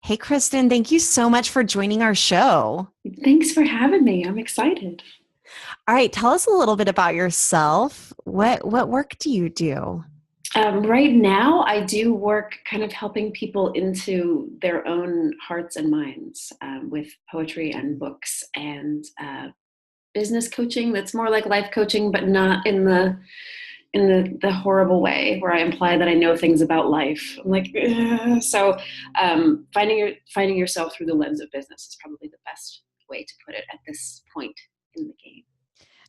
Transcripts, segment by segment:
Hey, Kristen, thank you so much for joining our show. Thanks for having me. I'm excited. All right, tell us a little bit about yourself. What work do you do? Right now, I do work kind of helping people into their own hearts and minds with poetry and books and business coaching. That's more like life coaching, but not in the horrible way where I imply that I know things about life. I'm like, "Ugh." So finding yourself through the lens of business is probably the best way to put it at this point in the game.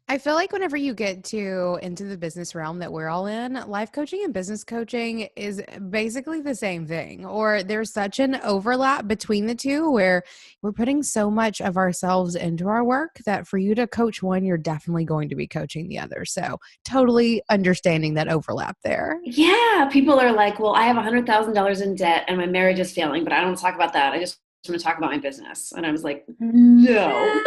I feel like whenever you get to into the business realm that we're all in, life coaching and business coaching is basically the same thing. Or there's such an overlap between the two where we're putting so much of ourselves into our work that for you to coach one, you're definitely going to be coaching the other. So totally understanding that overlap there. Yeah, people are like, well, I have $100,000 in debt and my marriage is failing, but I don't want to talk about that. I just want to talk about my business. And I was like, no.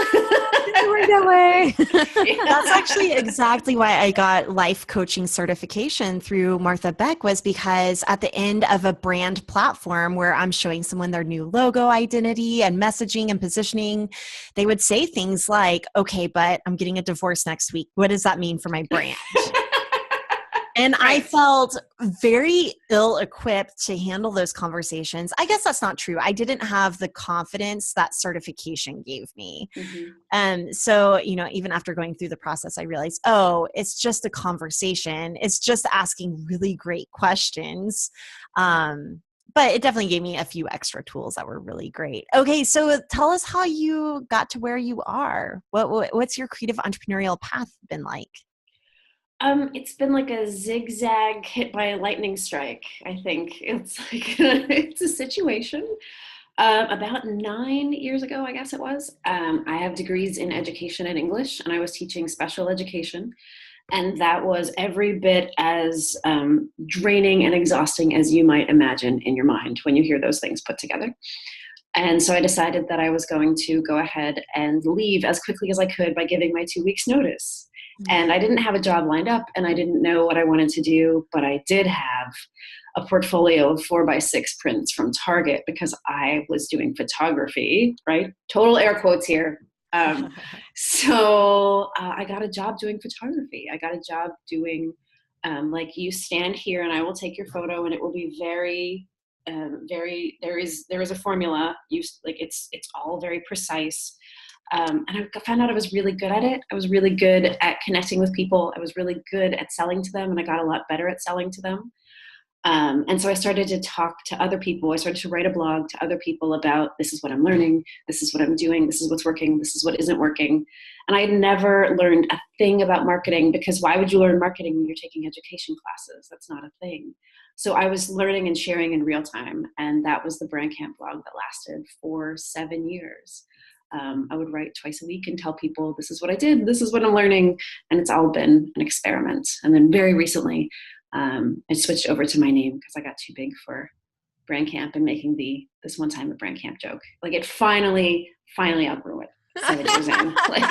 Didn't work that way. That's Yeah. actually exactly why I got life coaching certification through Martha Beck was because at the end of a brand platform where I'm showing someone their new logo identity and messaging and positioning, they would say things like, okay, but I'm getting a divorce next week. What does that mean for my brand? And I Right. felt very ill equipped to handle those conversations. I guess that's not true. I didn't have the confidence that certification gave me. Hmm. So, even after going through the process, I realized, oh, it's just a conversation. It's just asking really great questions. But it definitely gave me a few extra tools that were really great. Okay, so tell us how you got to where you are. What's your creative entrepreneurial path been like? It's been like a zigzag hit by a lightning strike, I think. It's like it's a situation. About 9 years ago, I guess it was, I have degrees in education and English, and I was teaching special education. And that was every bit as draining and exhausting as you might imagine in your mind when you hear those things put together. And so I decided that I was going to go ahead and leave as quickly as I could by giving my 2 weeks notice. And I didn't have a job lined up and I didn't know what I wanted to do, but I did have a portfolio of 4x6 prints from Target because I was doing photography, right? Total air quotes here. I got a job doing photography. I got a job doing like you stand here and I will take your photo and it will be very there is a formula. It's all very precise. And I found out I was really good at it. I was really good at connecting with people. I was really good at selling to them, and I got a lot better at selling to them. And so I started to talk to other people. I started to write a blog to other people about this is what I'm learning, this is what I'm doing, this is what's working, this is what isn't working. And I had never learned a thing about marketing because why would you learn marketing when you're taking education classes? That's not a thing. So I was learning and sharing in real time. And that was the Brand Camp blog that lasted for 7 years. I would write twice a week and tell people this is what I did, this is what I'm learning. And it's all been an experiment. And then very recently, I switched over to my name because I got too big for Brand Camp and making the this one time a Brand Camp joke. Like it finally outgrew it 7 years in. Like,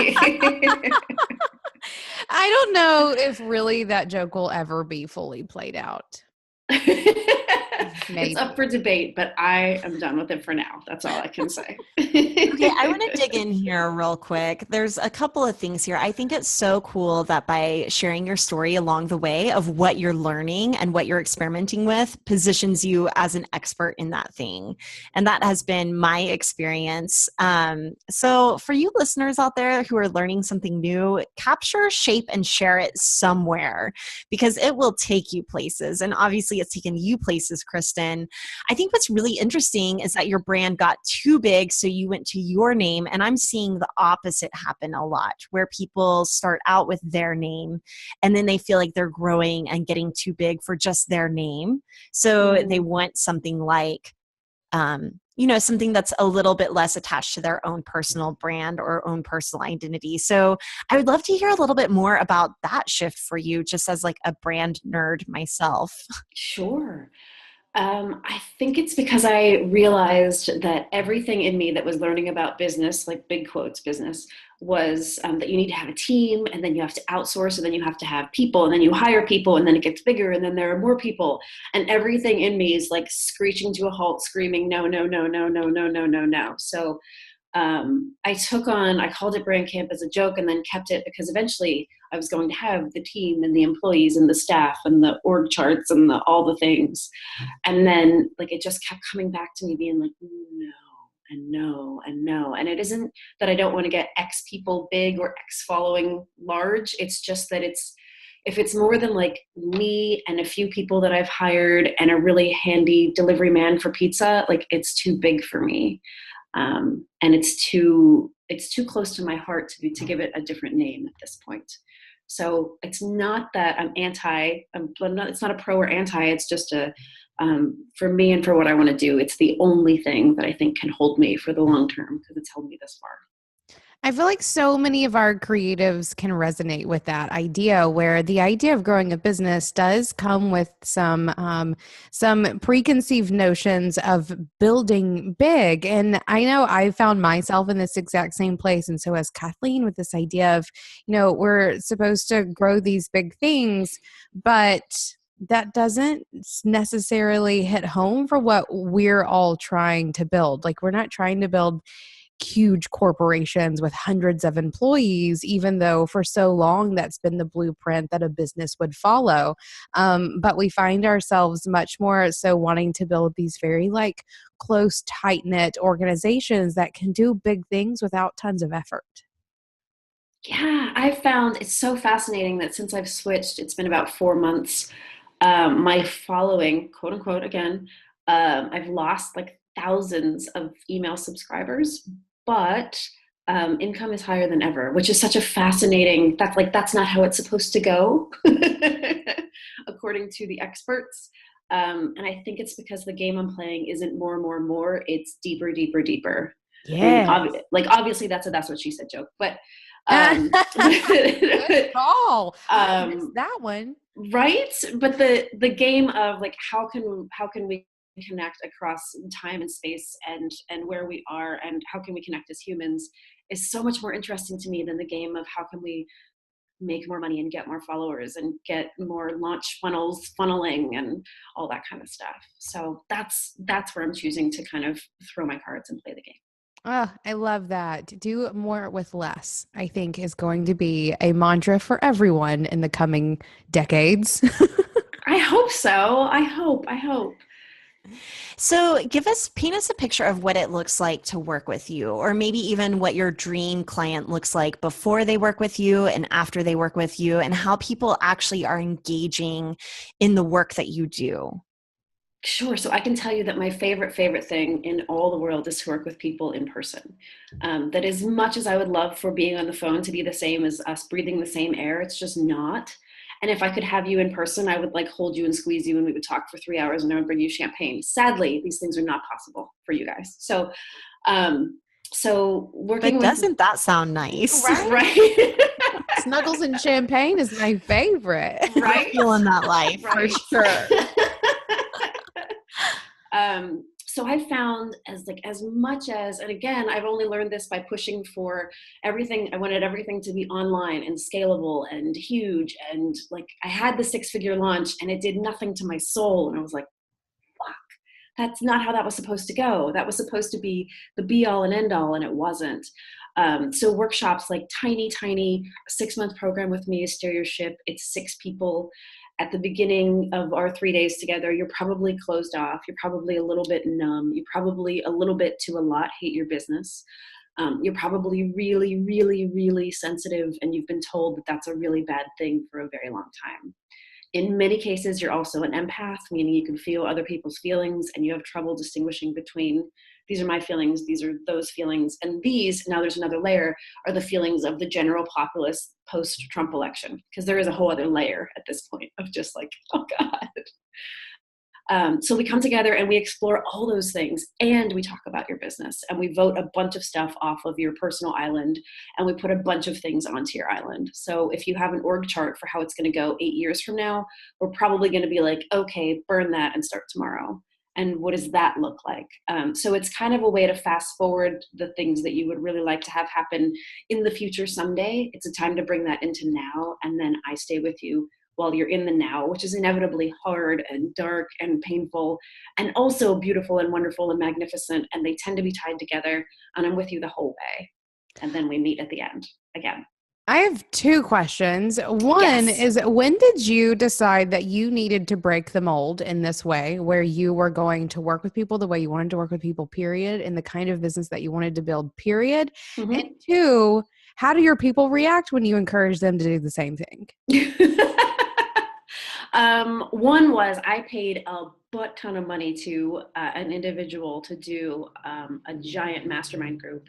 I don't know if really that joke will ever be fully played out. it's up Maybe. for debate, but I am done with it for now. That's all I can say. Okay, I want to dig in here real quick. There's a couple of things here. I think it's so cool that by sharing your story along the way of what you're learning and what you're experimenting with positions you as an expert in that thing. And that has been my experience. So, for you listeners out there who are learning something new, capture, shape, and share it somewhere because it will take you places. And obviously, it's taken you places, Kristen. I think what's really interesting is that your brand got too big, so you went to your name. And I'm seeing the opposite happen a lot, where people start out with their name and then they feel like they're growing and getting too big for just their name. So they Mm. want something like, something that's a little bit less attached to their own personal brand or own personal identity. So I would love to hear a little bit more about that shift for you, just as like a brand nerd myself. Sure. I think it's because I realized that everything in me that was learning about business, like big quotes business, was that you need to have a team, and then you have to outsource, and then you have to have people, and then you hire people, and then it gets bigger, and then there are more people. And everything in me is like screeching to a halt, screaming, no, no, no, no, no, no, no, no, no. So I called it Brand Camp as a joke, and then kept it because eventually I was going to have the team and the employees and the staff and the org charts and all the things. And then like it just kept coming back to me being like, no, and no, and no. And it isn't that I don't want to get X people big or X following large. It's just that if it's more than like me and a few people that I've hired and a really handy delivery man for pizza, like it's too big for me. And it's too close to my heart to give it a different name at this point. So it's not that it's not a pro or anti, it's just for me and for what I want to do, it's the only thing that I think can hold me for the long term, because it's held me this far. I feel like so many of our creatives can resonate with that idea, where the idea of growing a business does come with some preconceived notions of building big. And I know I found myself in this exact same place. And so as Kathleen, with this idea of, we're supposed to grow these big things, but that doesn't necessarily hit home for what we're all trying to build. Like, we're not trying to build huge corporations with hundreds of employees, even though for so long that's been the blueprint that a business would follow. But we find ourselves much more so wanting to build these very like close, tight-knit organizations that can do big things without tons of effort. Yeah, I found it's so fascinating that since I've switched, it's been about 4 months. My following, quote unquote, again, I've lost like thousands of email subscribers, but income is higher than ever, which is such a fascinating, that's not how it's supposed to go, according to the experts. And I think it's because the game I'm playing isn't more, it's deeper, deeper, deeper. Yeah. I mean, obviously that's what she said joke, but good call. I missed that one. Right? But the game of like how can we connect across time and space and where we are, and how can we connect as humans, is so much more interesting to me than the game of how can we make more money and get more followers and get more launch funnels funneling and all that kind of stuff. So that's where I'm choosing to kind of throw my cards and play the game. Oh, I love that. Do more with less, I think, is going to be a mantra for everyone in the coming decades. I hope so. I hope. So paint us a picture of what it looks like to work with you, or maybe even what your dream client looks like before they work with you and after they work with you, and how people actually are engaging in the work that you do. Sure. So I can tell you that my favorite thing in all the world is to work with people in person. That as much as I would love for being on the phone to be the same as us breathing the same air, it's just not. And if I could have you in person, I would like hold you and squeeze you and we would talk for 3 hours and I would bring you champagne. Sadly, these things are not possible for you guys. So, working but doesn't that sound nice? Right? Snuggles and champagne is my favorite. Right? Feeling that life Right. for sure. So I found as much as, and again, I've only learned this by pushing for everything. I wanted everything to be online and scalable and huge. And like, I had the 6-figure launch and it did nothing to my soul. And I was like, fuck, that's not how that was supposed to go. That was supposed to be the be all and end all. And it wasn't. So workshops, like tiny 6-month program with me, Steer Your Ship. It's 6 people. At the beginning of our 3 days together, you're probably closed off. You're probably a little bit numb. You probably a little bit to a lot hate your business. You're probably really, really, really sensitive, and you've been told that that's a really bad thing for a very long time. In many cases, you're also an empath, meaning you can feel other people's feelings, and you have trouble distinguishing between these are my feelings, these are those feelings, and these, now there's another layer, are the feelings of the general populace post-Trump election, because there is a whole other layer at this point of just like, oh God. So we come together and we explore all those things, and we talk about your business, and we vote a bunch of stuff off of your personal island, and we put a bunch of things onto your island. So if you have an org chart for how it's going to go 8 years from now, we're probably going to be like, okay, burn that and start tomorrow. And what does that look like? So it's kind of a way to fast forward the things that you would really like to have happen in the future someday. It's a time to bring that into now. And then I stay with you while you're in the now, which is inevitably hard and dark and painful and also beautiful and wonderful and magnificent. And they tend to be tied together. And I'm with you the whole way. And then we meet at the end again. I have two questions. One Yes. is, when did you decide that you needed to break the mold in this way, where you were going to work with people the way you wanted to work with people, period, in the kind of business that you wanted to build, period? Mm-hmm. And two, how do your people react when you encourage them to do the same thing? One was I paid a butt ton of money to an individual to do a giant mastermind group.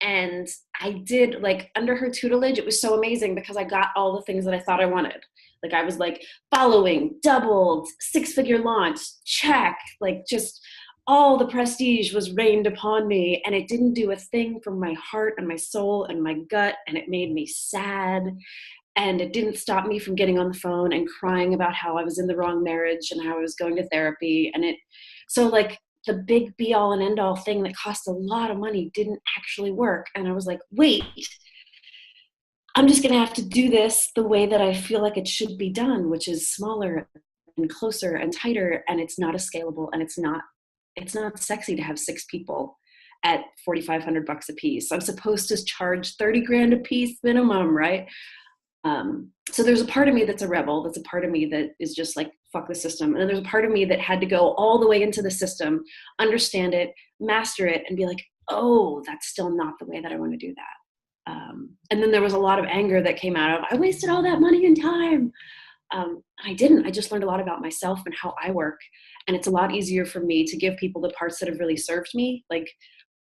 And I did, like, under her tutelage, it was so amazing because I got all the things that I thought I wanted. Like, I was like, following, doubled, 6-figure launch, check, like, just all the prestige was rained upon me. And it didn't do a thing for my heart and my soul and my gut. And it made me sad. And it didn't stop me from getting on the phone and crying about how I was in the wrong marriage and how I was going to therapy. And so like, the big be all and end all thing that cost a lot of money didn't actually work. And I was like, wait, I'm just going to have to do this the way that I feel like it should be done, which is smaller and closer and tighter. And it's not as scalable, and it's not sexy to have 6 people at $4,500 a piece. I'm supposed to charge 30 grand a piece minimum, right? So there's a part of me that's a rebel. That's a part of me that is just like, fuck the system. And then there's a part of me that had to go all the way into the system, understand it, master it, and be like, oh, that's still not the way that I want to do that. And then there was a lot of anger that came out of, I wasted all that money and time. I didn't. I just learned a lot about myself and how I work. And it's a lot easier for me to give people the parts that have really served me. Like,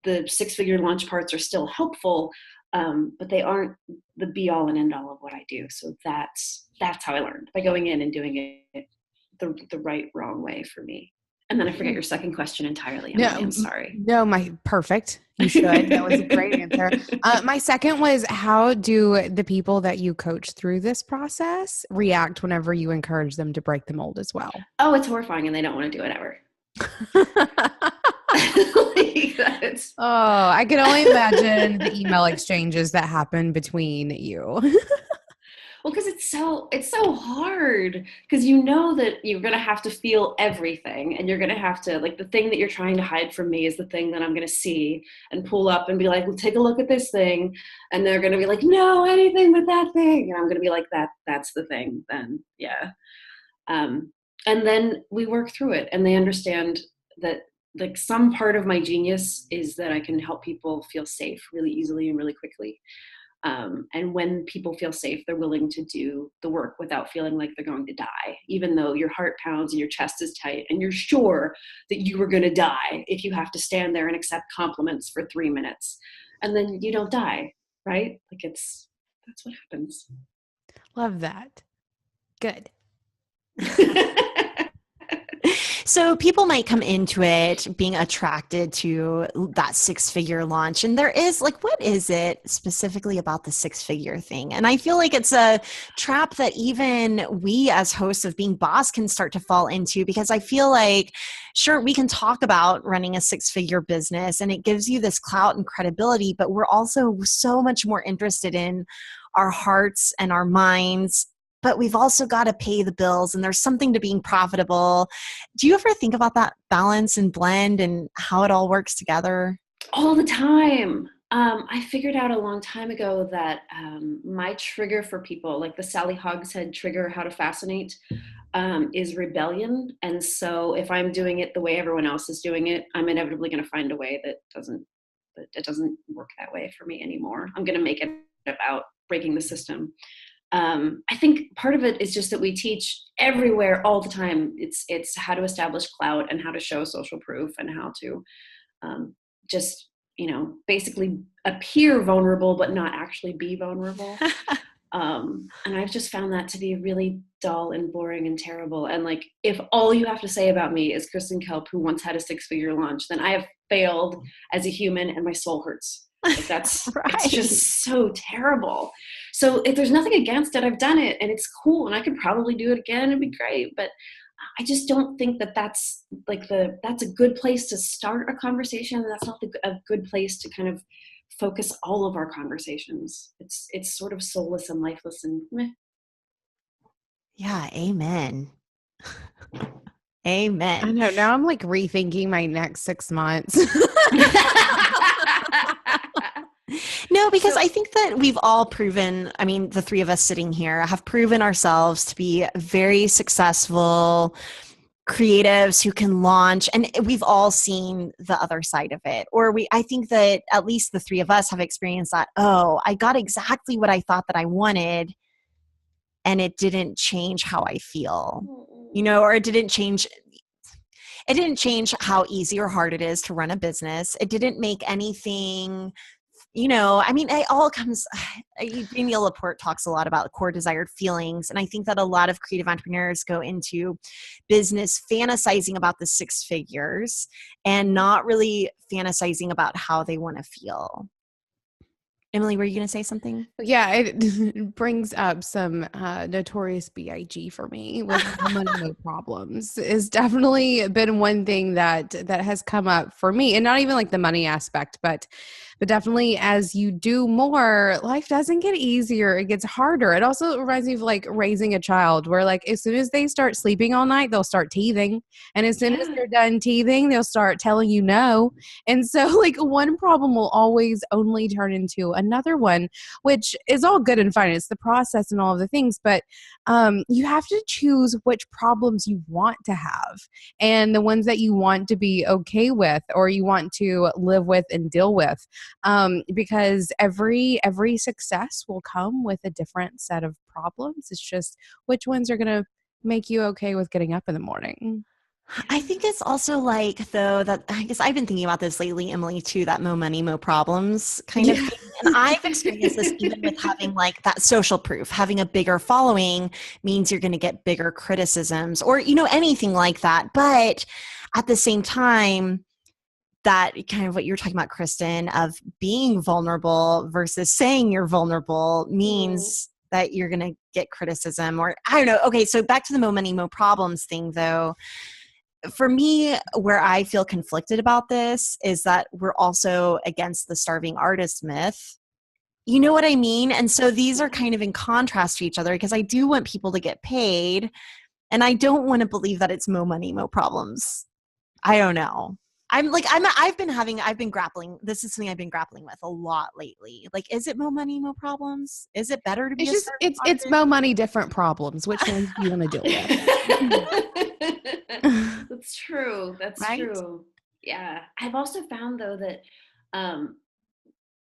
the 6-figure launch parts are still helpful, but they aren't the be all and end all of what I do. So that's how I learned, by going in and doing it the right, wrong way for me. And then I forget your second question entirely. I'm sorry. No, perfect. You should. That was a great answer. My second was, how do the people that you coach through this process react whenever you encourage them to break the mold as well? Oh, it's horrifying, and they don't want to do it ever. I can only imagine the email exchanges that happen between you. Well, because it's so hard, because you know that you're going to have to feel everything, and you're going to have to, like, the thing that you're trying to hide from me is the thing that I'm going to see and pull up and be like, well, take a look at this thing. And they're going to be like, no, anything but that thing. And I'm going to be like, that's the thing then. Yeah. And then we work through it, and they understand that, like, some part of my genius is that I can help people feel safe really easily and really quickly. And when people feel safe, they're willing to do the work without feeling like they're going to die, even though your heart pounds and your chest is tight and you're sure that you were going to die if you have to stand there and accept compliments for 3 minutes. And then you don't die, right? Like, that's what happens. Love that. Good. So people might come into it being attracted to that 6-figure launch. And there is, like, what is it specifically about the 6-figure thing? And I feel like it's a trap that even we as hosts of Being Boss can start to fall into, because I feel like, sure, we can talk about running a 6-figure business and it gives you this clout and credibility, but we're also so much more interested in our hearts and our minds. But we've also got to pay the bills, and there's something to being profitable. Do you ever think about that balance and blend and how it all works together? All the time. I figured out a long time ago that my trigger for people, like the Sally Hogshead trigger, how to fascinate, is rebellion. And so if I'm doing it the way everyone else is doing it, I'm inevitably going to find a way that it doesn't work that way for me anymore. I'm going to make it about breaking the system. I think part of it is just that we teach everywhere all the time. It's how to establish clout and how to show social proof and how to just, basically appear vulnerable, but not actually be vulnerable. And I've just found that to be really dull and boring and terrible. And, like, if all you have to say about me is Kristen Kalp, who once had a 6-figure launch, then I have failed as a human and my soul hurts. Like, that's Right. It's just so terrible. So if there's nothing against it, I've done it and it's cool and I could probably do it again. It'd be great. But I just don't think that that's like that's a good place to start a conversation. And that's not a good place to kind of focus all of our conversations. It's sort of soulless and lifeless and meh. Yeah, amen. I Amen. know. Now I'm like rethinking my next 6 months. No, because So, I think that we've all proven, I mean, the three of us sitting here have proven ourselves to be very successful creatives who can launch, and we've all seen the other side of it. Or I think that at least the three of us have experienced that, oh, I got exactly what I thought that I wanted, and it didn't change how I feel. Or it didn't change how easy or hard it is to run a business. It didn't make anything, I mean, it all comes, Danielle Laporte talks a lot about core desired feelings. And I think that a lot of creative entrepreneurs go into business fantasizing about the six figures and not really fantasizing about how they want to feel. Emily, were you going to say something? Yeah, it brings up some notorious BIG for me with money no problems. Is definitely been one thing that has come up for me, and not even like the money aspect, but definitely as you do more, life doesn't get easier; it gets harder. It also reminds me of like raising a child, where like as soon as they start sleeping all night, they'll start teething, and as soon as yeah. they're done teething, they'll start telling you no. And so, like, one problem will always only turn into another one, which is all good and fine. It's the process and all of the things, but you have to choose which problems you want to have and the ones that you want to be okay with or you want to live with and deal with. Because every success will come with a different set of problems. It's just which ones are going to make you okay with getting up in the morning. I think it's also like, though, that I guess I've been thinking about this lately, Emily, too, that mo money, mo problems kind of Yeah. thing. And I've experienced this even with having like that social proof. Having a bigger following means you're going to get bigger criticisms or, anything like that. But at the same time, that kind of what you're talking about, Kristen, of being vulnerable versus saying you're vulnerable means that you're going to get criticism or I don't know. Okay, so back to the mo money, mo problems thing, though. For me, where I feel conflicted about this is that we're also against the starving artist myth. You know what I mean? And so these are kind of in contrast to each other because I do want people to get paid and I don't want to believe that it's mo money, mo problems. I don't know. I've been grappling. This is something I've been grappling with a lot lately. Like, is it mo money, mo problems? Is it better to be It's a just starving it's artist? mo money, different problems. Which ones do you want to deal with? That's true. That's Right? true. Yeah. I've also found though that um,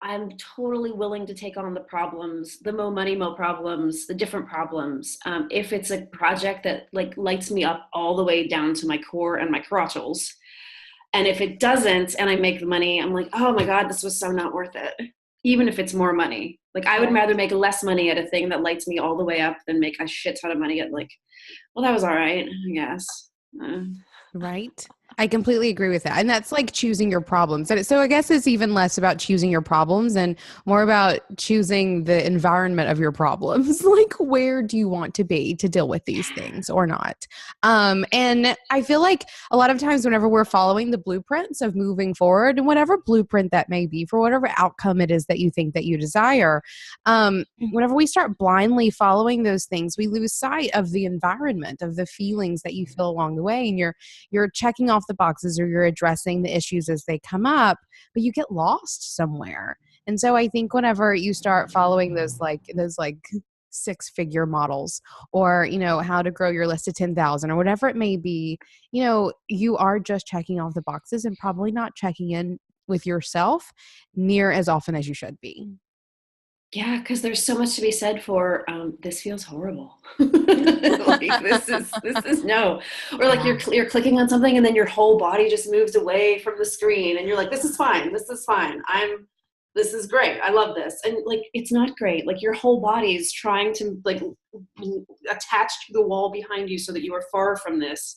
I'm totally willing to take on the problems, the mo money, mo problems, the different problems. If it's a project that like lights me up all the way down to my core and my crotchels. And if it doesn't and I make the money, I'm like, oh my God, this was so not worth it. Even if it's more money. Like I would Right. rather make less money at a thing that lights me all the way up than make a shit ton of money at like, well, that was all right, I guess. Right. I completely agree with that. And that's like choosing your problems. And so I guess it's even less about choosing your problems and more about choosing the environment of your problems. Like, where do you want to be to deal with these things or not? And I feel like a lot of times whenever we're following the blueprints of moving forward and whatever blueprint that may be for whatever outcome it is that you think that you desire, whenever we start blindly following those things, we lose sight of the environment, of the feelings that you feel along the way. And you're checking off the boxes or you're addressing the issues as they come up, but you get lost somewhere. And so I think whenever you start following those six-figure models or how to grow your list to 10,000 or whatever it may be, you are just checking off the boxes and probably not checking in with yourself near as often as you should be. Yeah, because there's so much to be said for this feels horrible. Like this is no. Or like Yeah. you're clicking on something and then your whole body just moves away from the screen and you're like, this is fine. This is fine. This is great. I love this. And like it's not great. Like your whole body is trying to like attach to the wall behind you so that you are far from this.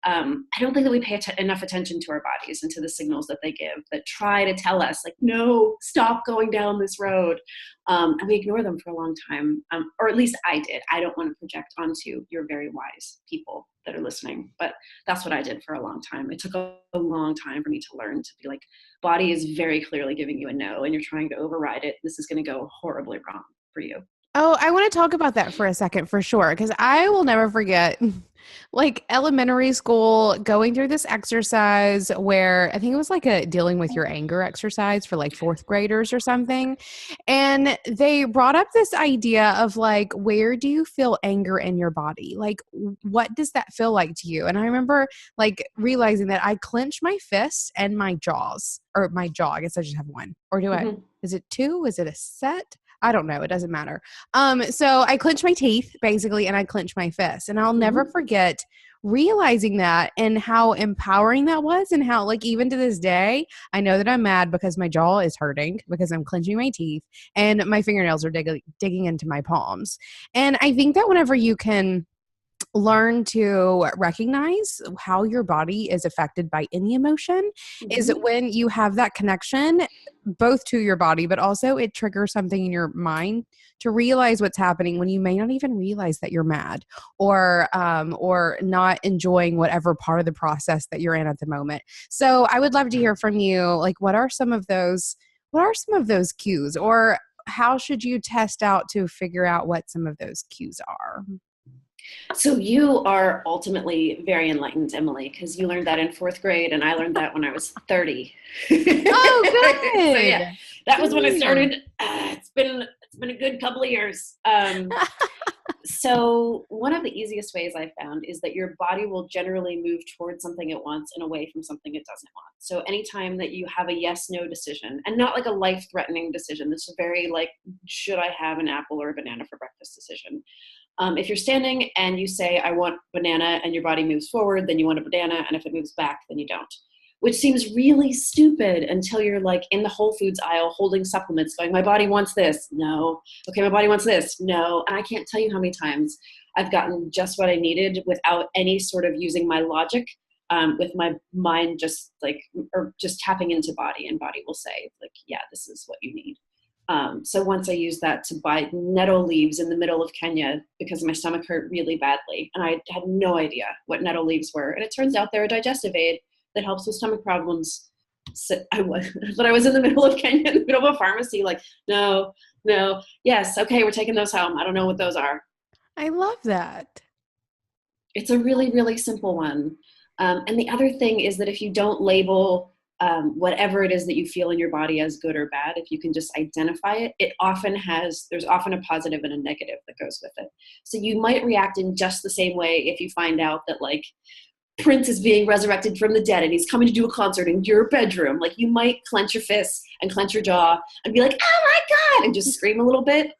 I don't think that we pay enough attention to our bodies and to the signals that they give that try to tell us, like, no, stop going down this road. And we ignore them for a long time, or at least I did. I don't want to project onto your very wise people that are listening, but that's what I did for a long time. It took a long time for me to learn to be like, body is very clearly giving you a no, and you're trying to override it. This is going to go horribly wrong for you. Oh, I want to talk about that for a second for sure, because I will never forget like elementary school going through this exercise where I think it was like a dealing with your anger exercise for like fourth graders or something. And they brought up this idea of like, where do you feel anger in your body? Like, what does that feel like to you? And I remember like realizing that I clench my fists and my jaws, or my jaw. I guess I just have one. Or do I, is it two? Is it a set? I don't know. It doesn't matter. So I clench my teeth basically, and I clench my fists, and I'll never forget realizing that and how empowering that was, and how like even to this day, I know that I'm mad because my jaw is hurting because I'm clenching my teeth and my fingernails are digging into my palms. And I think that whenever you can learn to recognize how your body is affected by any emotion is when you have that connection both to your body, but also it triggers something in your mind to realize what's happening when you may not even realize that you're mad or not enjoying whatever part of the process that you're in at the moment. So I would love to hear from you, like what are some of those cues, or how should you test out to figure out what some of those cues are? So you are ultimately very enlightened, Emily, because you learned that in fourth grade, and I learned that when I was 30. Oh, good. So yeah, that was when I started. It's been a good couple of years. So one of the easiest ways I found is that your body will generally move towards something it wants and away from something it doesn't want. So anytime that you have a yes/no decision, and not like a life-threatening decision, this is very like, should I have an apple or a banana for breakfast decision. If you're standing and you say, I want banana, and your body moves forward, then you want a banana. And if it moves back, then you don't. Which seems really stupid until you're like in the Whole Foods aisle holding supplements going, my body wants this. No. Okay, my body wants this. No. And I can't tell you how many times I've gotten just what I needed without any sort of using my logic, with my mind just like, or just tapping into body, and body will say like, yeah, this is what you need. So once I used that to buy nettle leaves in the middle of Kenya because my stomach hurt really badly, and I had no idea what nettle leaves were. And it turns out they're a digestive aid that helps with stomach problems. So I was in the middle of Kenya, in the middle of a pharmacy, like, no, yes, okay, we're taking those home. I don't know what those are. I love that. It's a really, really simple one. And the other thing is that if you don't label whatever it is that you feel in your body as good or bad, if you can just identify it, there's often a positive and a negative that goes with it. So you might react in just the same way if you find out that like Prince is being resurrected from the dead and he's coming to do a concert in your bedroom. Like you might clench your fists and clench your jaw and be like, oh my God, and just scream a little bit,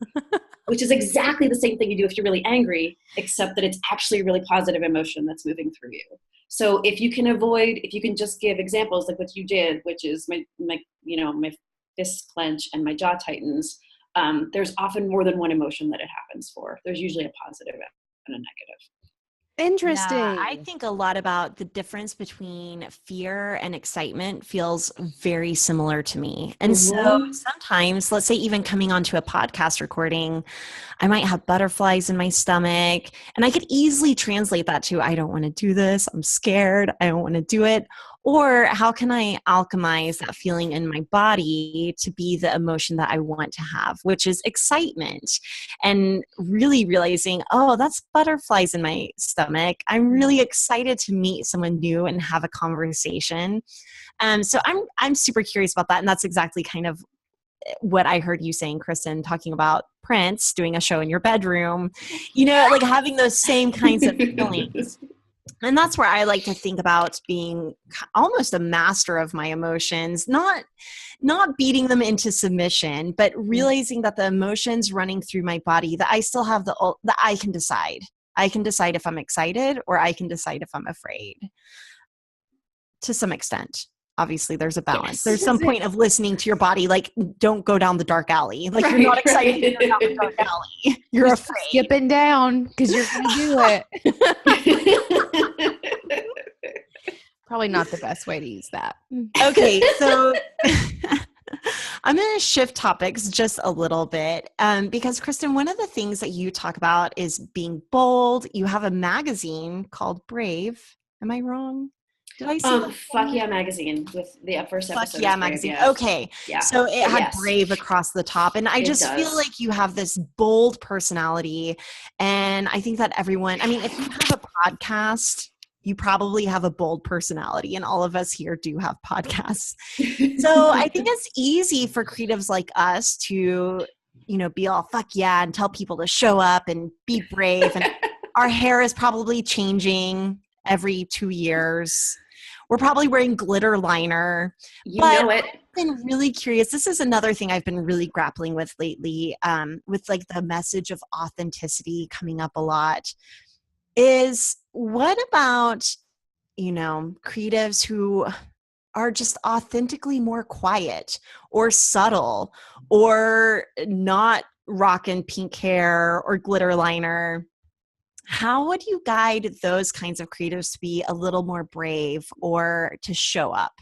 which is exactly the same thing you do if you're really angry, except that it's actually a really positive emotion that's moving through you. So if you can just give examples like what you did, which is my fists clench and my jaw tightens, there's often more than one emotion that it happens for. There's usually a positive and a negative. Interesting. Yeah, I think a lot about the difference between fear and excitement feels very similar to me. And so sometimes, let's say even coming onto a podcast recording, I might have butterflies in my stomach, and I could easily translate that to, I don't want to do this. I'm scared. I don't want to do it. Or how can I alchemize that feeling in my body to be the emotion that I want to have, which is excitement, and really realizing, oh, that's butterflies in my stomach. I'm really excited to meet someone new and have a conversation. So I'm super curious about that. And that's exactly kind of what I heard you saying, Kristen, talking about Prince doing a show in your bedroom, like having those same kinds of feelings. And that's where I like to think about being almost a master of my emotions, not beating them into submission, but realizing that the emotions running through my body, that I still have that I can decide. I can decide if I'm excited, or I can decide if I'm afraid, to some extent. Obviously, there's a balance. Yes. There's some point of listening to your body, like, don't go down the dark alley. Like, you're not excited to go down the dark alley. You're afraid. Skipping down because you're going to do it. Probably not the best way to use that. Okay, so I'm going to shift topics just a little bit because, Kristen, one of the things that you talk about is being bold. You have a magazine called Brave. Am I wrong? Did I see that? Fuck Yeah magazine with the first Fuck episode Yeah is Brave, magazine. yeah. Okay. Yeah. So it But had yes, Brave across the top. And I it just feel does. like you have this bold personality. And I think that everyone, I mean, if you have a podcast, you probably have a bold personality. And all of us here do have podcasts. So I think it's easy for creatives like us to, be all fuck yeah and tell people to show up and be brave. And our hair is probably changing every 2 years. We're probably wearing glitter liner. You But know it. I've been really curious. This is another thing I've been really grappling with lately, with like the message of authenticity coming up a lot, is what about, creatives who are just authentically more quiet or subtle or not rocking pink hair or glitter liner? How would you guide those kinds of creatives to be a little more brave or to show up?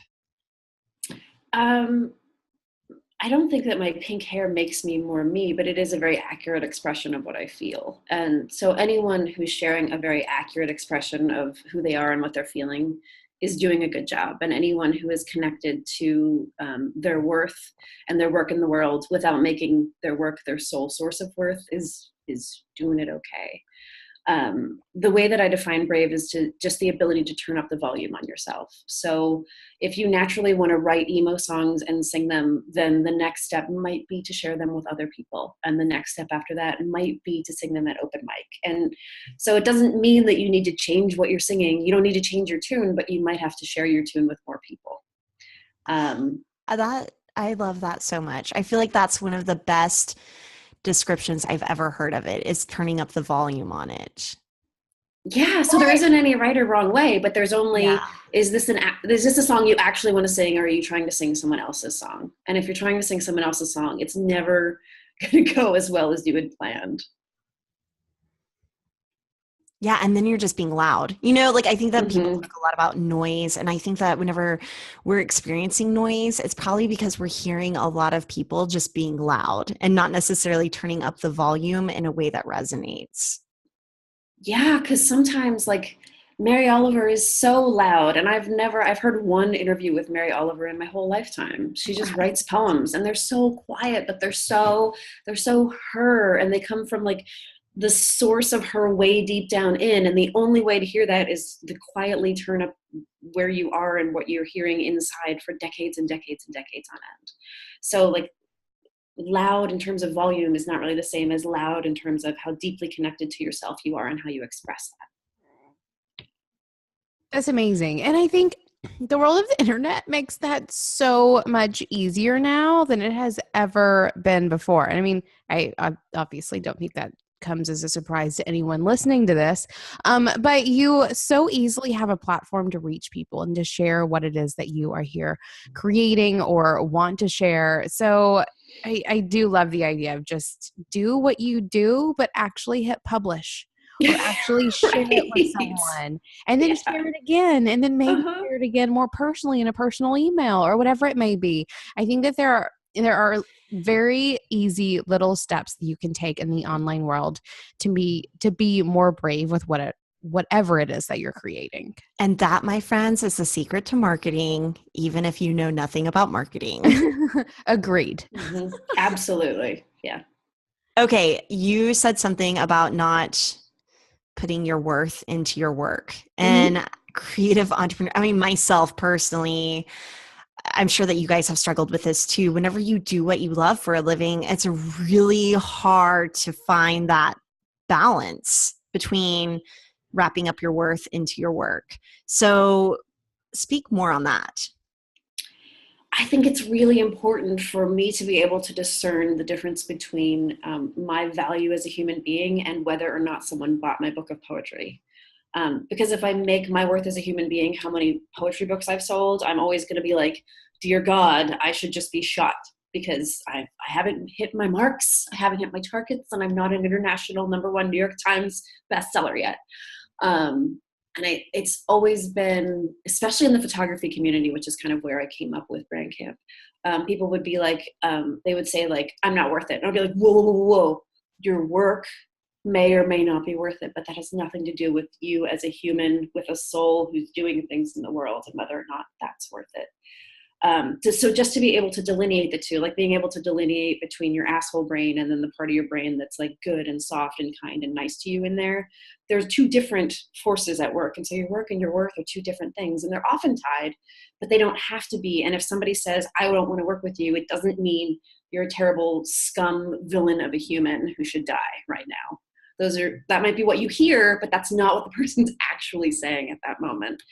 I don't think that my pink hair makes me more me, but it is a very accurate expression of what I feel. And so anyone who's sharing a very accurate expression of who they are and what they're feeling is doing a good job. And anyone who is connected to their worth and their work in the world without making their work their sole source of worth is doing it okay. The way that I define brave is to just the ability to turn up the volume on yourself. So if you naturally want to write emo songs and sing them, then the next step might be to share them with other people. And the next step after that might be to sing them at open mic. And so it doesn't mean that you need to change what you're singing. You don't need to change your tune, but you might have to share your tune with more people. I love that so much. I feel like that's one of the best descriptions I've ever heard of it, is turning up the volume on it. Yeah, so there isn't any right or wrong way, but there's only, is this a song you actually want to sing, or are you trying to sing someone else's song? And if you're trying to sing someone else's song, it's never going to go as well as you had planned. Yeah, and then you're just being loud. I think that people talk a lot about noise, and I think that whenever we're experiencing noise, it's probably because we're hearing a lot of people just being loud and not necessarily turning up the volume in a way that resonates. Yeah, because sometimes like Mary Oliver is so loud, and I've heard one interview with Mary Oliver in my whole lifetime. She just writes poems, and they're so quiet, but they're so her, and they come from like the source of her way deep down in, and the only way to hear that is to quietly turn up where you are and what you're hearing inside for decades and decades and decades on end. So like loud in terms of volume is not really the same as loud in terms of how deeply connected to yourself you are and how you express that. That's amazing. And I think the world of the internet makes that so much easier now than it has ever been before. And I mean, I obviously don't think that comes as a surprise to anyone listening to this. But you so easily have a platform to reach people and to share what it is that you are here creating or want to share. So I do love the idea of just do what you do, but actually hit publish. Or actually share it with someone and then share it again, and then maybe share it again more personally in a personal email or whatever it may be. I think that there are very easy little steps that you can take in the online world to be more brave with whatever it is that you're creating. And that, my friends, is the secret to marketing, even if you know nothing about marketing. Agreed. Mm-hmm. Absolutely. Yeah. Okay, you said something about not putting your worth into your work. And creative entrepreneur, I mean, myself personally, I'm sure that you guys have struggled with this too. Whenever you do what you love for a living, it's really hard to find that balance between wrapping up your worth into your work. So speak more on that. I think it's really important for me to be able to discern the difference between my value as a human being and whether or not someone bought my book of poetry. Because if I make my worth as a human being how many poetry books I've sold, I'm always going to be like, dear God, I should just be shot because I haven't hit my marks, I haven't hit my targets, and I'm not an international #1 New York Times bestseller yet. It's always been, especially in the photography community, which is kind of where I came up with Brand Camp. People would be like, they would say like, I'm not worth it. And I'd be like, whoa, whoa, whoa, whoa. Your work may or may not be worth it, but that has nothing to do with you as a human with a soul who's doing things in the world and whether or not that's worth it. So just to be able to delineate the two, like being able to delineate between your asshole brain and then the part of your brain that's like good and soft and kind and nice to you in there, there's two different forces at work. And so your work and your worth are two different things, and they're often tied, but they don't have to be. And if somebody says, I don't want to work with you, it doesn't mean you're a terrible scum villain of a human who should die right now. That might be what you hear, but that's not what the person's actually saying at that moment.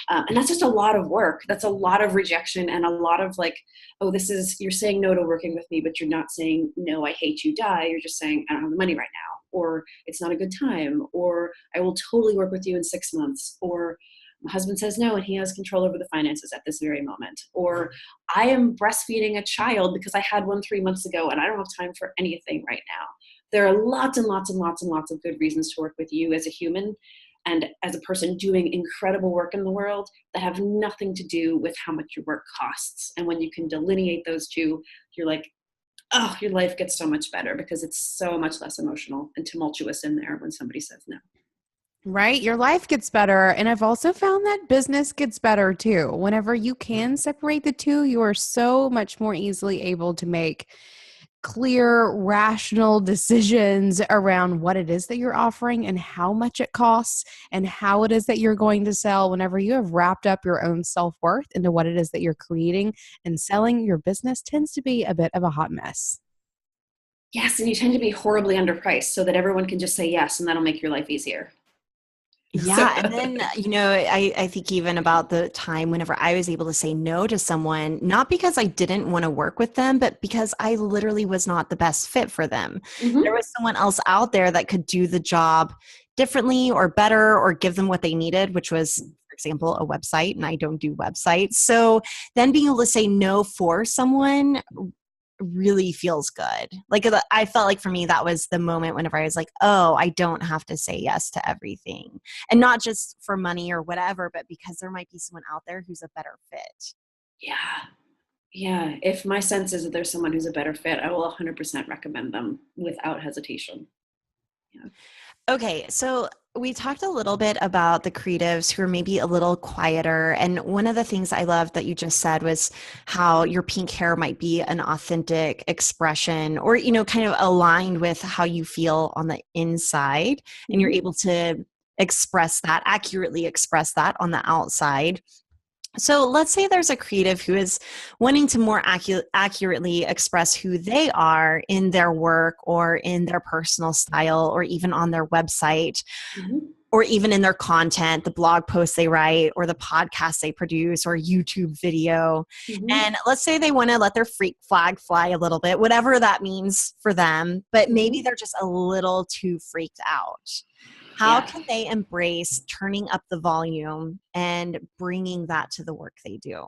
And that's just a lot of work. That's a lot of rejection and a lot of like, oh, you're saying no to working with me, but you're not saying, no, I hate you, die. You're just saying, I don't have the money right now, or it's not a good time, or I will totally work with you in 6 months, or my husband says no and he has control over the finances at this very moment, or I am breastfeeding a child because I had one 3 months ago and I don't have time for anything right now. There are lots and lots and lots and lots of good reasons to work with you as a human and as a person doing incredible work in the world that have nothing to do with how much your work costs. And when you can delineate those two, you're like, oh, your life gets so much better because it's so much less emotional and tumultuous in there when somebody says no. Right? Your life gets better. And I've also found that business gets better too. Whenever you can separate the two, you are so much more easily able to make clear, rational decisions around what it is that you're offering and how much it costs and how it is that you're going to sell. Whenever you have wrapped up your own self-worth into what it is that you're creating and selling, your business tends to be a bit of a hot mess. Yes, and you tend to be horribly underpriced so that everyone can just say yes, and that'll make your life easier. Yeah. And then, I think even about the time whenever I was able to say no to someone, not because I didn't want to work with them, but because I literally was not the best fit for them. Mm-hmm. There was someone else out there that could do the job differently or better or give them what they needed, which was, for example, a website, and I don't do websites. So then being able to say no for someone really feels good. Like I felt like for me, that was the moment whenever I was like, oh, I don't have to say yes to everything. And not just for money or whatever, but because there might be someone out there who's a better fit. Yeah. Yeah. If my sense is that there's someone who's a better fit, I will 100% recommend them without hesitation. Yeah. Okay, so we talked a little bit about the creatives who are maybe a little quieter. And one of the things I loved that you just said was how your pink hair might be an authentic expression or, kind of aligned with how you feel on the inside. And you're able to accurately express that on the outside. So let's say there's a creative who is wanting to more accurately express who they are in their work or in their personal style or even on their website or even in their content, the blog posts they write or the podcasts they produce or YouTube video. And let's say they want to let their freak flag fly a little bit, whatever that means for them, but maybe they're just a little too freaked out. How can they embrace turning up the volume and bringing that to the work they do?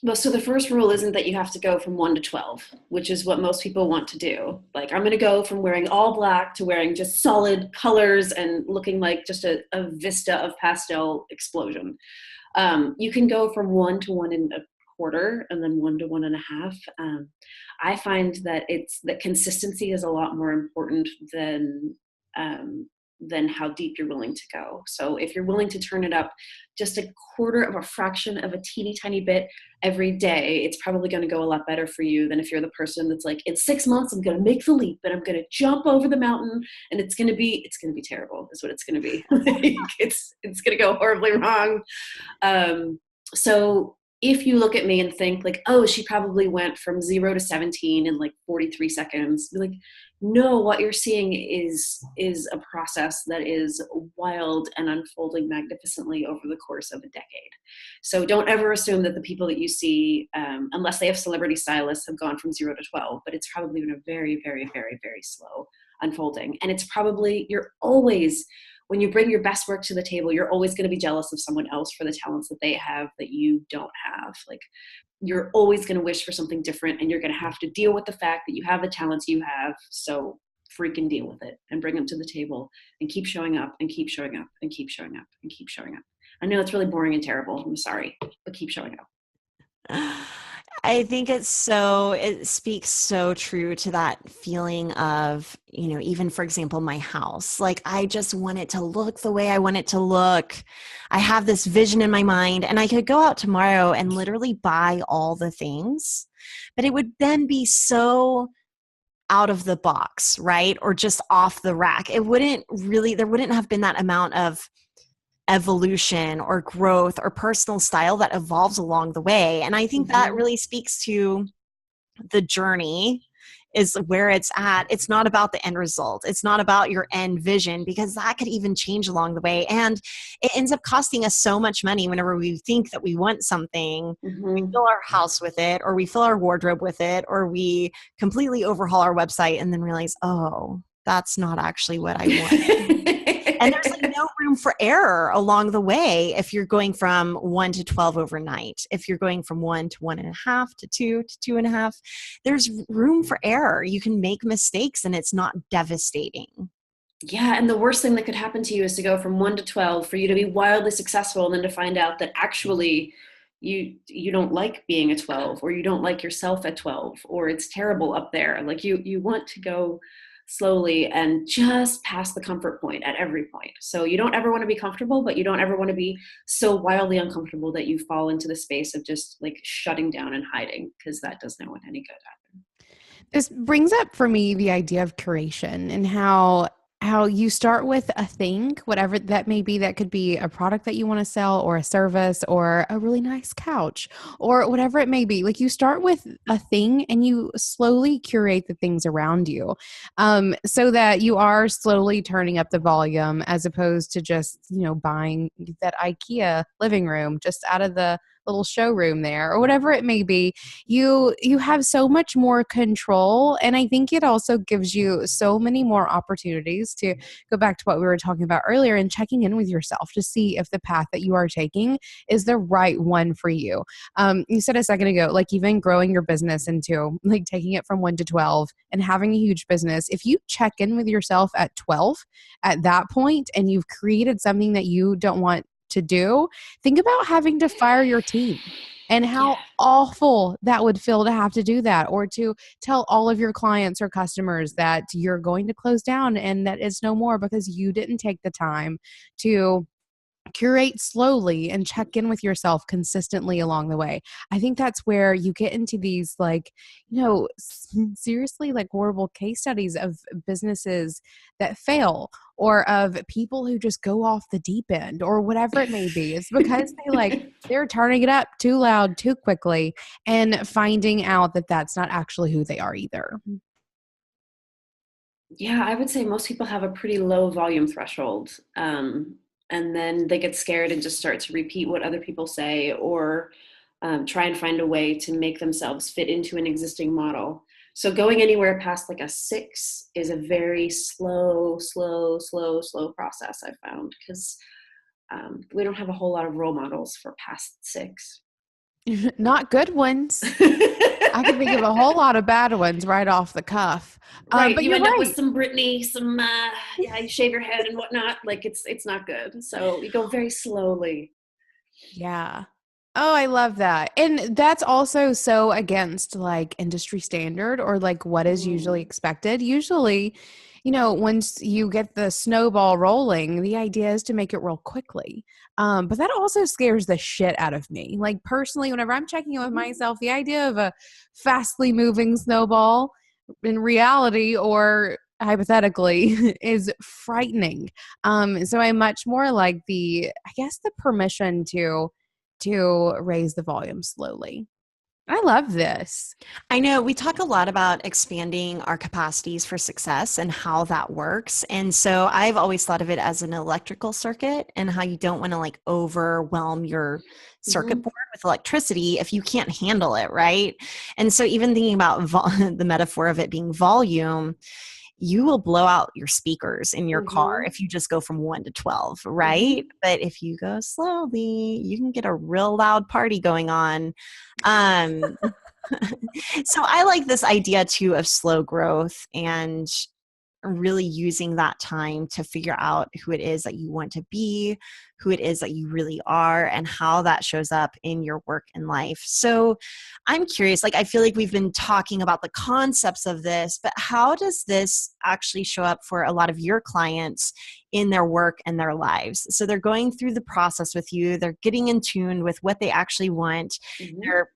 Well, so the first rule isn't that you have to go from 1 to 12, which is what most people want to do. Like, I'm going to go from wearing all black to wearing just solid colors and looking like just a vista of pastel explosion. You can go from 1 to 1.25 and then 1 to 1.5. I find that that consistency is a lot more important than how deep you're willing to go. So if you're willing to turn it up just a quarter of a fraction of a teeny tiny bit every day, it's probably going to go a lot better for you than if you're the person that's like, in 6 months, I'm going to make the leap and I'm going to jump over the mountain and it's going to be terrible is what it's going to be. It's going to go horribly wrong. So if you look at me and think like, oh, she probably went from 0 to 17 in like 43 seconds, be like, no, what you're seeing is a process that is wild and unfolding magnificently over the course of a decade. So don't ever assume that the people that you see, unless they have celebrity stylists, have gone from 0 to 12, but it's probably been a very, very, very, very slow unfolding. And it's probably, when you bring your best work to the table, you're always going to be jealous of someone else for the talents that they have that you don't have. Like, you're always going to wish for something different, and you're going to have to deal with the fact that you have the talents you have. So freaking deal with it and bring them to the table and keep showing up and keep showing up and keep showing up and keep showing up. I know it's really boring and terrible. I'm sorry, but keep showing up. I think it speaks so true to that feeling of, even for example, my house. Like, I just want it to look the way I want it to look. I have this vision in my mind, and I could go out tomorrow and literally buy all the things, but it would then be so out of the box, right? Or just off the rack. There wouldn't have been that amount of evolution or growth or personal style that evolves along the way. And I think that really speaks to the journey is where it's at. It's not about the end result. It's not about your end vision, because that could even change along the way. And it ends up costing us so much money whenever we think that we want something. We fill our house with it, or we fill our wardrobe with it, or we completely overhaul our website and then realize, oh, that's not actually what I want. And there's like no room for error along the way if you're going from 1 to 12 overnight. If you're going from 1 to 1.5 to 2 to 2.5, there's room for error. You can make mistakes and it's not devastating. Yeah, and the worst thing that could happen to you is to go from 1 to 12, for you to be wildly successful, and then to find out that actually you don't like being a 12, or you don't like yourself at 12, or it's terrible up there. Like you want to go slowly and just past the comfort point at every point. So you don't ever want to be comfortable, but you don't ever want to be so wildly uncomfortable that you fall into the space of just like shutting down and hiding, because that does no one any good either. This brings up for me the idea of curation and how you start with a thing, whatever that may be. That could be a product that you want to sell, or a service, or a really nice couch, or whatever it may be. Like, you start with a thing and you slowly curate the things around you, so that you are slowly turning up the volume, as opposed to just, buying that IKEA living room just out of the little showroom there, or whatever it may be. You have so much more control, and I think it also gives you so many more opportunities to go back to what we were talking about earlier, and checking in with yourself to see if the path that you are taking is the right one for you. You said a second ago, like, even growing your business into, like, taking it from 1 to 12 and having a huge business. If you check in with yourself at 12, at that point, and you've created something that you don't want to do, think about having to fire your team and how awful that would feel to have to do that, or to tell all of your clients or customers that you're going to close down and that it's no more because you didn't take the time to curate slowly and check in with yourself consistently along the way. I think that's where you get into these, like, seriously, like, horrible case studies of businesses that fail, or of people who just go off the deep end, or whatever it may be. It's because they're turning it up too loud too quickly, and finding out that that's not actually who they are either. Yeah, I would say most people have a pretty low volume threshold. And then they get scared and just start to repeat what other people say, or try and find a way to make themselves fit into an existing model. So going anywhere past like a 6 is a very slow process, I found, because we don't have a whole lot of role models for past 6. Not good ones. I can think of a whole lot of bad ones right off the cuff. Right, But you you're end up right. with some Britney, some you shave your head and whatnot. Like, it's not good. So you go very slowly. Yeah. Oh, I love that. And that's also so against, like, industry standard, or like what is usually expected. Usually, once you get the snowball rolling, the idea is to make it roll quickly. But that also scares the shit out of me. Like, personally, whenever I'm checking in with myself, the idea of a fastly moving snowball in reality, or hypothetically, is frightening. So I'm much more like the permission to raise the volume slowly. I love this. I know we talk a lot about expanding our capacities for success and how that works. And so I've always thought of it as an electrical circuit, and how you don't want to like overwhelm your circuit board with electricity if you can't handle it, right? And so even thinking about the metaphor of it being volume, you will blow out your speakers in your car if you just go from 1 to 12, right? But if you go slowly, you can get a real loud party going on. So I like this idea too of slow growth, and really using that time to figure out who it is that you want to be, who it is that you really are, and how that shows up in your work and life. So I'm curious, like, I feel like we've been talking about the concepts of this, but how does this actually show up for a lot of your clients in their work and their lives? So they're going through the process with you, they're getting in tune with what they actually want, they're,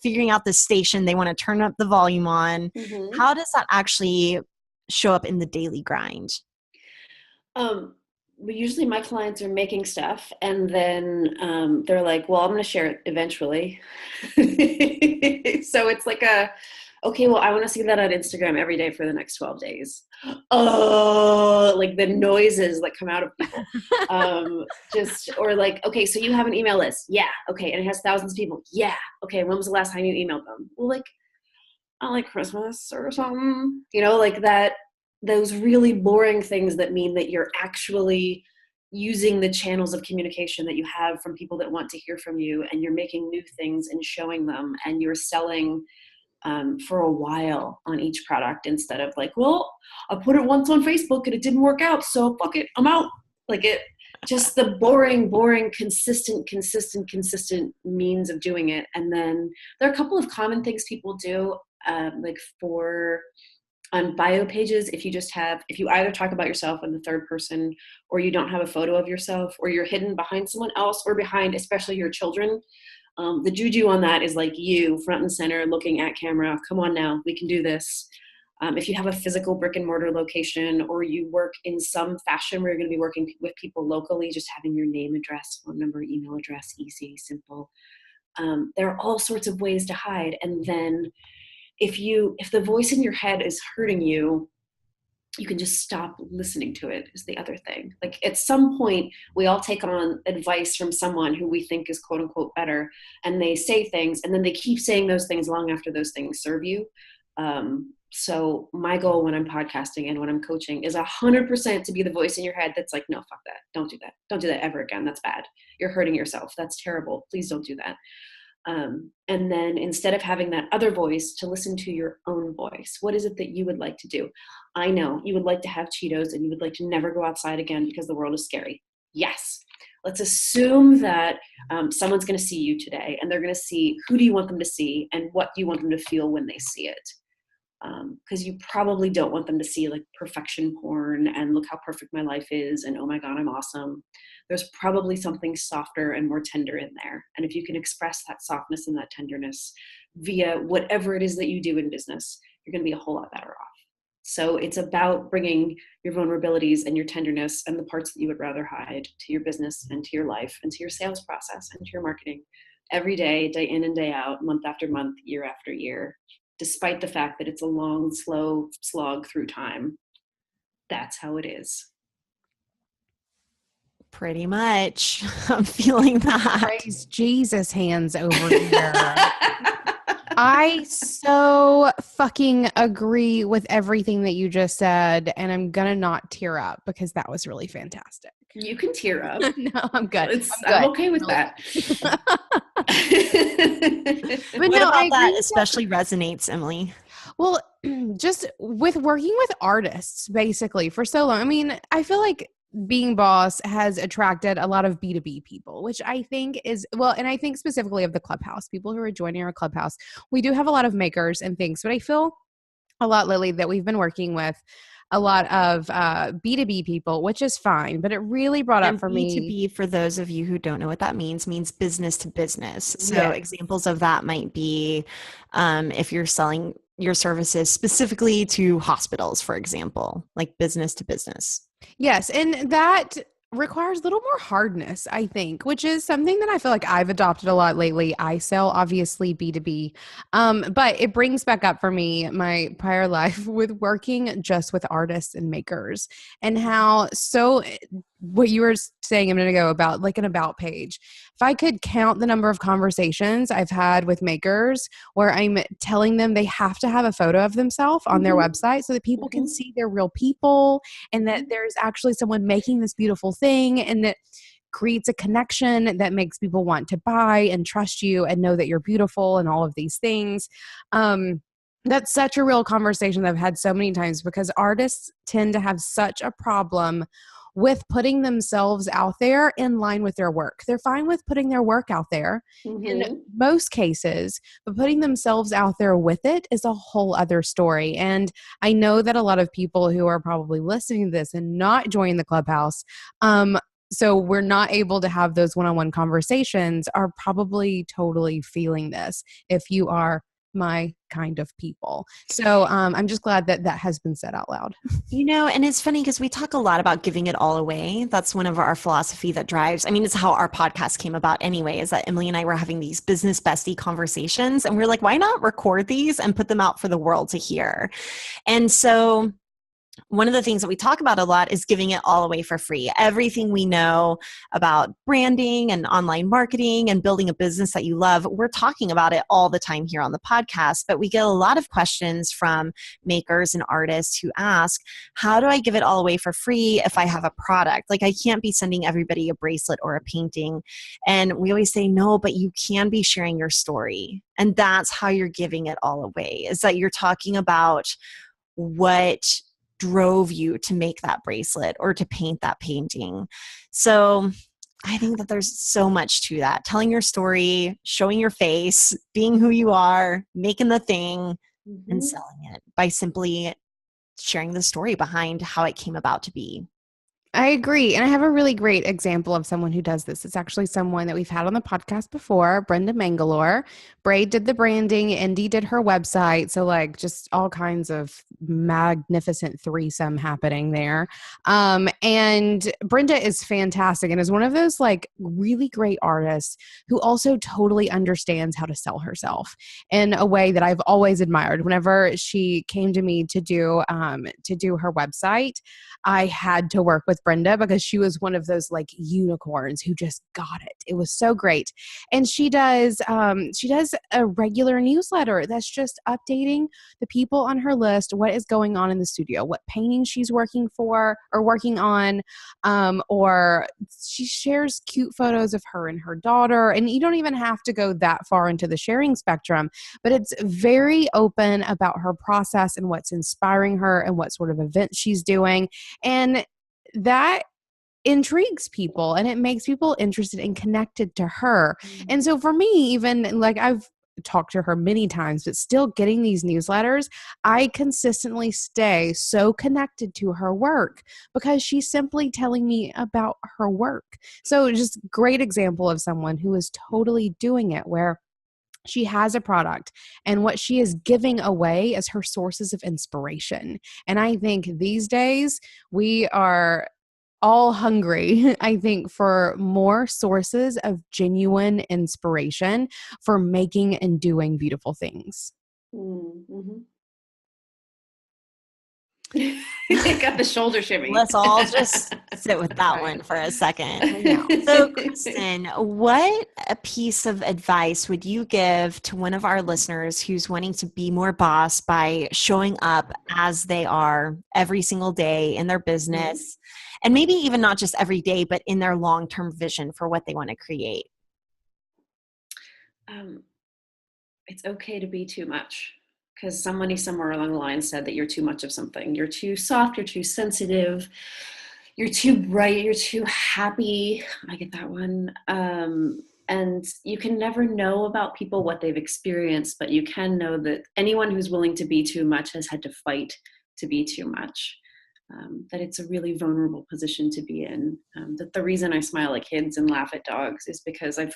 figuring out the station they want to turn up the volume on. How does that actually show up in the daily grind? But usually my clients are making stuff and then they're like, well, I'm going to share it eventually. So it's like okay, well, I want to see that on Instagram every day for the next 12 days. Oh, like the noises that come out of people. Or like, okay, so you have an email list. Yeah. Okay. And it has thousands of people. Yeah. Okay. When was the last time you emailed them? Well, like, I like Christmas or something, like that. Those really boring things that mean that you're actually using the channels of communication that you have from people that want to hear from you, and you're making new things and showing them, and you're selling for a while on each product instead of like, well, I put it once on Facebook and it didn't work out, so fuck it, I'm out. Like just the boring, consistent means of doing it. And then there are a couple of common things people do, on bio pages, if you either talk about yourself in the third person, or you don't have a photo of yourself, or you're hidden behind someone else, or behind especially your children, the juju on that is like you front and center looking at camera. Come on now, we can do this. If you have a physical brick and mortar location, or you work in some fashion where you're going to be working with people locally, just having your name, address, phone number, email address, easy, simple. There are all sorts of ways to hide. And then if the voice in your head is hurting you, you can just stop listening to it, is the other thing. Like at some point, we all take on advice from someone who we think is quote unquote better, and they say things, and then they keep saying those things long after those things serve you. So my goal when I'm podcasting and when I'm coaching is 100% to be the voice in your head that's like, no, fuck that. Don't do that. Don't do that ever again. That's bad. You're hurting yourself. That's terrible. Please don't do that. And then instead of having that other voice, to listen to your own voice. What is it that you would like to do? I know you would like to have Cheetos and you would like to never go outside again because the world is scary. Yes. Let's assume that someone's going to see you today, and they're going to see, who do you want them to see and what do you want them to feel when they see it? Because you probably don't want them to see like perfection porn and look how perfect my life is and oh my God, I'm awesome. There's probably something softer and more tender in there. And if you can express that softness and that tenderness via whatever it is that you do in business, you're going to be a whole lot better off. So it's about bringing your vulnerabilities and your tenderness and the parts that you would rather hide to your business and to your life and to your sales process and to your marketing every day, day in and day out, month after month, year after year, despite the fact that it's a long, slow slog through time. That's how it is. Pretty much. I'm feeling that. Praise Jesus hands over here. I so fucking agree with everything that you just said, and I'm gonna not tear up because that was really fantastic. You can tear up. No, I'm good. I'm okay with that. But what about that especially resonates, Emily? Well, just with working with artists, basically, for so long. I mean, I feel like being boss has attracted a lot of B2B people, which I think is, well, and I think specifically of the Clubhouse, people who are joining our Clubhouse. We do have a lot of makers and things, but I feel a lot lately that we've been working with a lot of B2B people, which is fine, but it really brought up for me. B2B, for those of you who don't know what that means business to business. So examples of that might be if you're selling your services specifically to hospitals, for example, like business to business. Yes, and that requires a little more hardness, I think, which is something that I feel like I've adopted a lot lately. I sell obviously B2B, but it brings back up for me my prior life with working just with artists and makers, and how what you were saying a minute ago about like an about page. If I could count the number of conversations I've had with makers where I'm telling them they have to have a photo of themselves on their website so that people can see they're real people and that there's actually someone making this beautiful thing, and that creates a connection that makes people want to buy and trust you and know that you're beautiful and all of these things. That's such a real conversation that I've had so many times because artists tend to have such a problem with putting themselves out there in line with their work. They're fine with putting their work out there in Mm-hmm. most cases, but putting themselves out there with it is a whole other story. And I know that a lot of people who are probably listening to this and not joining the clubhouse, so we're not able to have those one-on-one conversations, are probably totally feeling this if you are my kind of people. So I'm just glad that that has been said out loud. And it's funny because we talk a lot about giving it all away. That's one of our philosophy that drives. I mean, it's how our podcast came about anyway, is that Emily and I were having these business bestie conversations and we're like, why not record these and put them out for the world to hear? And so one of the things that we talk about a lot is giving it all away for free. Everything we know about branding and online marketing and building a business that you love, we're talking about it all the time here on the podcast. But we get a lot of questions from makers and artists who ask, how do I give it all away for free if I have a product? Like, I can't be sending everybody a bracelet or a painting. And we always say, no, but you can be sharing your story. And that's how you're giving it all away, is that you're talking about what drove you to make that bracelet or to paint that painting. So I think that there's so much to that. Telling your story, showing your face, being who you are, making the thing, and Mm-hmm. selling it by simply sharing the story behind how it came about to be. I agree. And I have a really great example of someone who does this. It's actually someone that we've had on the podcast before, Brenda Mangalore. Braid did the branding, Indy did her website. So, like, just all kinds of magnificent threesome happening there. And Brenda is fantastic and is one of those, like, really great artists who also totally understands how to sell herself in a way that I've always admired. Whenever she came to me to do her website, I had to work with Brenda because she was one of those like unicorns who just got it. It was so great. And she does a regular newsletter that's just updating the people on her list, what is going on in the studio, what painting she's working for or working on, or she shares cute photos of her and her daughter. And you don't even have to go that far into the sharing spectrum, but it's very open about her process and what's inspiring her and what sort of events she's doing. And that intrigues people and it makes people interested and connected to her. And so for me, even like I've talked to her many times, but still getting these newsletters, I consistently stay so connected to her work because she's simply telling me about her work. So just great example of someone who is totally doing it where she has a product and what she is giving away is her sources of inspiration. And I think these days we are all hungry, I think, for more sources of genuine inspiration for making and doing beautiful things. Mm-hmm. I got the shoulder shimmy. Let's all just sit with that one for a second. I know. So, Kristen, what a piece of advice would you give to one of our listeners who's wanting to be more boss by showing up as they are every single day in their business, and maybe even not just every day, but in their long-term vision for what they want to create? um, it's okay to be too much, because somebody somewhere along the line said that you're too much of something. You're too soft, you're too sensitive, you're too bright, you're too happy. I get that one. And you can never know about people what they've experienced, but you can know that anyone who's willing to be too much has had to fight to be too much. That it's a really vulnerable position to be in. That the reason I smile at kids and laugh at dogs is because I've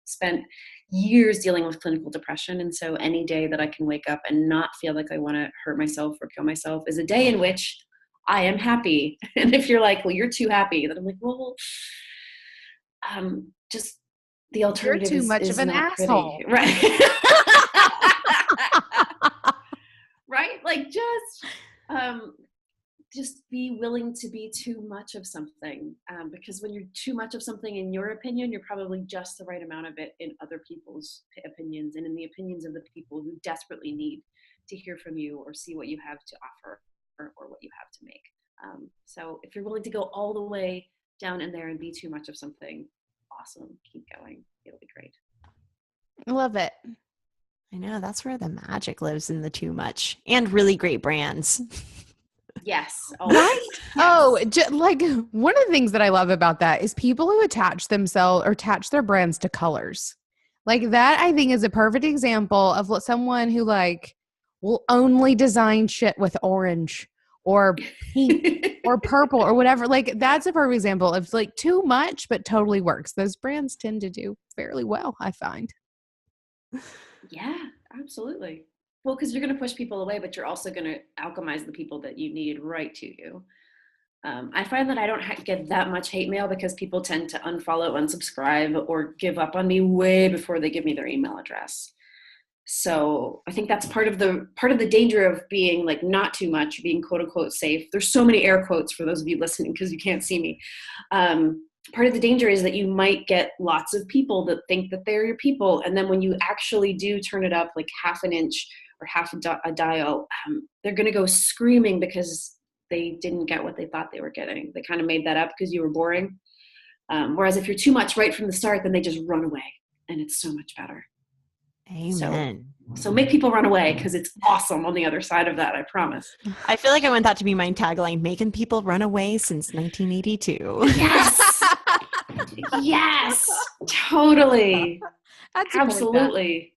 spent years dealing with clinical depression, and so any day that I can wake up and not feel like I want to hurt myself or kill myself is a day in which I am happy. And if you're like, well, you're too happy, then I'm like, well, just the You're alternative too much of is an not pretty, asshole. right? Right? Like just be willing to be too much of something, because when you're too much of something in your opinion, you're probably just the right amount of it in other people's opinions and in the opinions of the people who desperately need to hear from you or see what you have to offer, or what you have to make. So if you're willing to go all the way down in there and be too much of something, awesome, keep going, it'll be great. I love it. I know, that's where the magic lives, in the too much and really great brands. Yes. Right? Yes. Oh, like one of the things that I love about that is people who attach themselves or attach their brands to colors. Like that, I think is a perfect example of what someone who like will only design shit with orange or pink or purple or whatever. Like that's a perfect example of like too much, but totally works. Those brands tend to do fairly well, I find. Yeah, absolutely. Well, because you're going to push people away, but you're also going to alchemize the people that you need right to you. I find that I don't get that much hate mail because people tend to unfollow, unsubscribe, or give up on me way before they give me their email address. So I think that's part of the danger of being like not too much, being quote unquote safe. There's so many air quotes for those of you listening because you can't see me. Part of the danger is that you might get lots of people that think that they're your people, and then when you actually do turn it up like half an inch or half a dial, they're going to go screaming because they didn't get what they thought they were getting. They kind of made that up because you were boring. Whereas if you're too much right from the start, then they just run away, and it's so much better. Amen. So make people run away because it's awesome on the other side of that, I promise. I feel like I want that to be my tagline, making people run away since 1982. Yes. Yes. Totally. Absolutely.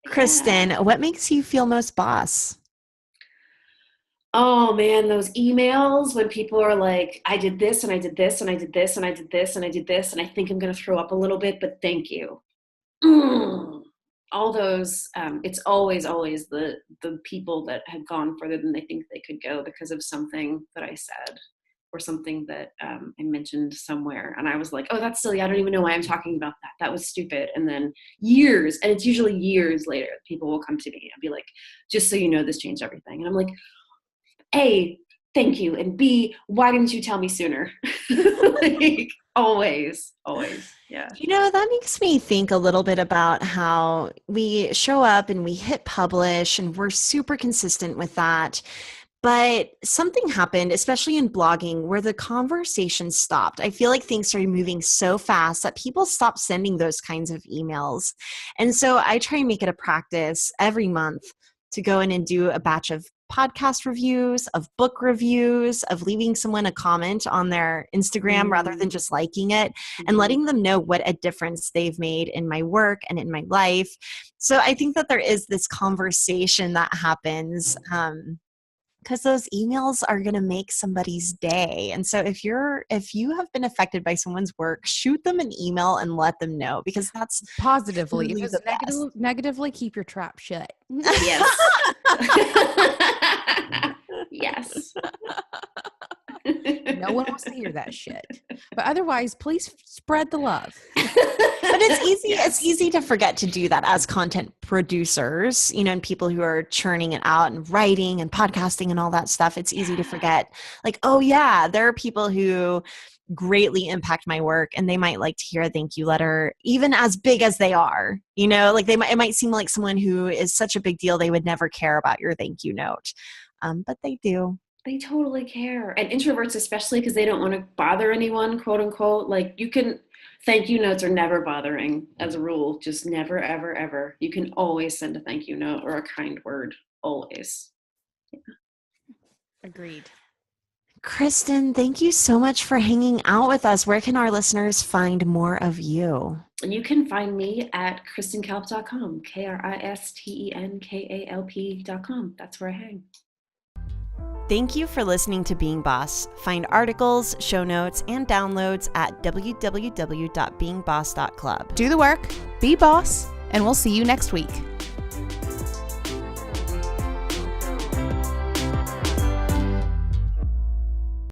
Kristen, what makes you feel most boss? Oh man, those emails when people are like, I did this and I did this and I did this and I did this and I did this and I think I'm going to throw up a little bit, but thank you. All those, it's always the people that have gone further than they think they could go because of something that I said or something that I mentioned somewhere. And I was like, oh, that's silly. I don't even know why I'm talking about that. That was stupid. And then years, and it's usually years later, people will come to me and be like, just so you know, this changed everything. And I'm like, A, thank you. And B, why didn't you tell me sooner? Like, always. Yeah. You know, that makes me think a little bit about how we show up and we hit publish and we're super consistent with that. But something happened, especially in blogging, where the conversation stopped. I feel like things started moving so fast that people stopped sending those kinds of emails. And so I try and make it a practice every month to go in and do a batch of podcast reviews, of book reviews, of leaving someone a comment on their Instagram rather than just liking it, and letting them know what a difference they've made in my work and in my life. So I think that there is this conversation that happens because those emails are going to make somebody's day. And so if you have been affected by someone's work, shoot them an email and let them know, because that's positively. really If it's negatively, keep your trap shut. Yes. Yes. No one wants to hear that shit. But otherwise, please spread the love. But it's easy. Yes. It's easy to forget to do that as content producers, you know, and people who are churning it out and writing and podcasting and all that stuff. It's easy to forget, like, oh yeah, there are people who greatly impact my work and they might like to hear a thank you letter, even as big as they are, you know, like it might seem like someone who is such a big deal, they would never care about your thank you note. But they do. They totally care. And introverts, especially, because they don't want to bother anyone, quote unquote. Like, thank you notes are never bothering as a rule. Just never, ever, ever. You can always send a thank you note or a kind word. Always. Yeah. Agreed. Kristen, thank you so much for hanging out with us. Where can our listeners find more of you? And you can find me at KristenKalp.com, KristenKalp.com. That's where I hang. Thank you for listening to Being Boss. Find articles, show notes, and downloads at www.beingboss.club. Do the work, be boss, and we'll see you next week.